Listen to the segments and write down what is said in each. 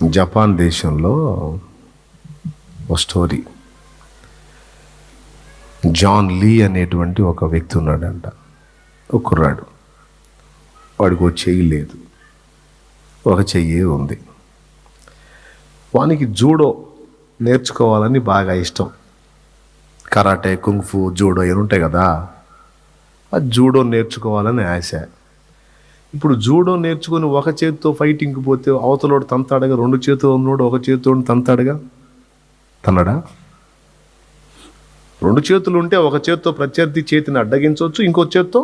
Japan దేశంలో ఒక story. John లీ అనేటువంటి ఒక వ్యక్తి ఉన్నాడంట, ఒక కుర్రాడు. వాడికి ఒక చెయ్యి లేదు, ఒక చెయ్యి ఉంది. వానికి జూడో నేర్చుకోవాలని బాగా ఇష్టం. కరాటే, కుంగ్ఫు, జూడో ఇవి ఉంటాయి కదా, ఆ జూడో నేర్చుకోవాలని ఆశ. ఇప్పుడు జూడో నేర్చుకుని ఒక చేతితో ఫైటింగ్కి పోతే అవతలోడు తంతాడుగా, రెండు చేతులు ఉన్నోడు ఒక చేతితో తంతాడుగా, తన్నడా? రెండు చేతులు ఉంటే ఒక చేతితో ప్రత్యర్థి చేతిని అడ్డగించవచ్చు, ఇంకో చేతితో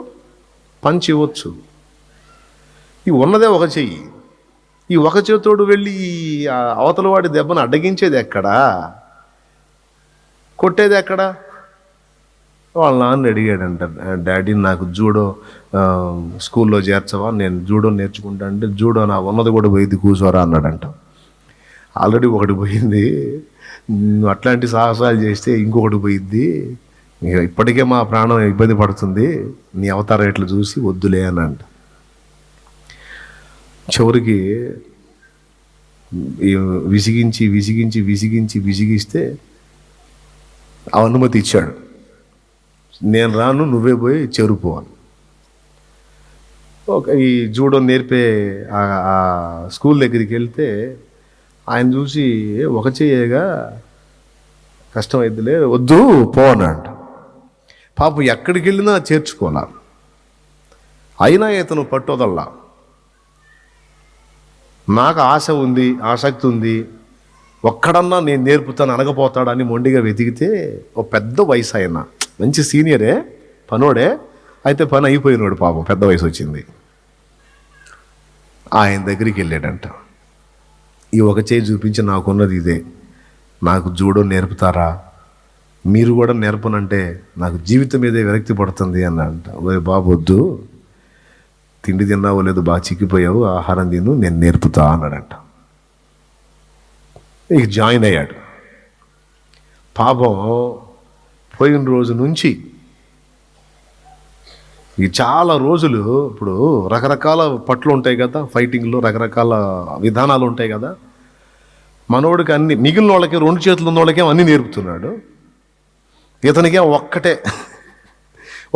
పంచి ఇవ్వచ్చు. ఈ ఉన్నదే ఒక చెయ్యి. ఈ ఒక చేతోడు వెళ్ళి అవతల వాడి దెబ్బను అడ్డగించేది ఎక్కడా, కొట్టేది ఎక్కడా? వాళ్ళ నాన్న అడిగాడంట, డాడీ నాకు జూడో స్కూల్లో చేర్చవా, నేను జూడో నేర్చుకుంటా అంటే, జూడో నా ఉన్నది కూడా పోయింది, కూర్చోరా అన్నాడంట. ఆల్రెడీ ఒకటి పోయింది, అట్లాంటి సాహసాలు చేస్తే ఇంకొకటి పోయిద్ది, ఇప్పటికే మా ప్రాణం ఇబ్బంది పడుతుంది, నీ అవతారం ఇట్లా చూసి వద్దులే అని అంట. చివరికి విసిగించి విసిగించి విసిగించి విసిగిస్తే అనుమతి ఇచ్చాడు. నేను రాను, నువ్వే పోయి చేరుకోవాలి. ఈ జూడో నేర్పే ఆ స్కూల్ దగ్గరికి వెళ్తే ఆయన చూసి, ఒక చెయ్యేగా కష్టం అయిద్దిలే, వద్దు పో అన్నాడు. పాపం ఎక్కడికి వెళ్ళినా చేర్చుకోవాలా, అయినా ఇతను పట్టుదల్లా. నాకు ఆశ ఉంది, ఆసక్తి ఉంది, ఒక్కడన్నా నేను నేర్పుతాను అనకపోతాడని మొండిగా వెతికితే ఒక పెద్ద వయసు ఆయన, మంచి సీనియరే, పనోడే, అయితే పని అయిపోయినాడు పాపం, పెద్ద వయసు వచ్చింది. ఆయన దగ్గరికి వెళ్ళాడంట. ఈ ఒక చేయి చూపించి, నాకున్నది ఇదే, నాకు జూడో నేర్పుతారా, మీరు కూడా నేర్పనంటే నాకు జీవితం మీదే విరక్తి పడుతుంది అన్నాడంట. ఓ బాబు వద్దు, తిండి తిన్నావో లేదు, బాగా చిక్కిపోయావు, ఆహారం తిను, నేను నేర్పుతా అన్నాడంట. ఇక జాయిన్ అయ్యాడు. పాపం పోయిన రోజు నుంచి ఈ చాలా రోజులు, ఇప్పుడు రకరకాల పట్లు ఉంటాయి కదా, ఫైటింగ్లో రకరకాల విధానాలు ఉంటాయి కదా, మనోడికి అన్ని, మిగిలిన వాళ్ళకి రెండు చేతులు ఉన్న వాళ్ళకేం అన్నీ నేర్పుతున్నాడు, ఇతనికేం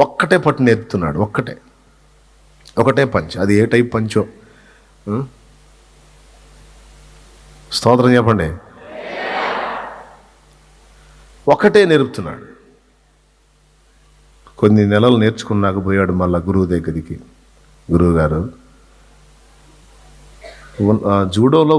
ఒక్కటే పట్టు నేర్పుతున్నాడు. ఒకటే పంచ్. అది ఏ టైప్ పంచో స్తోత్రం చెప్పండి. ఒకటే నేర్పుతున్నాడు. కొన్ని నెలలు నేర్చుకున్నాక పోయాడు మళ్ళా గురువు దగ్గరికి. గురువు గారు, జూడోలో